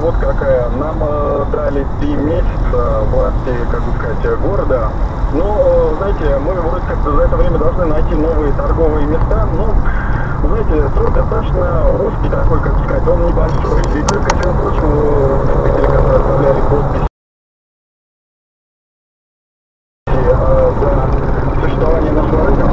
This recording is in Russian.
вот какая. Нам дали 3 месяца власти, как бы сказать, города. Но, знаете, мы вроде как за это время должны найти новые торговые места. Ну, знаете, срок достаточно узкий такой, как сказать, он небольшой. И только, всего прочего, жители, которые оставляли подпись за существование нашего рынка,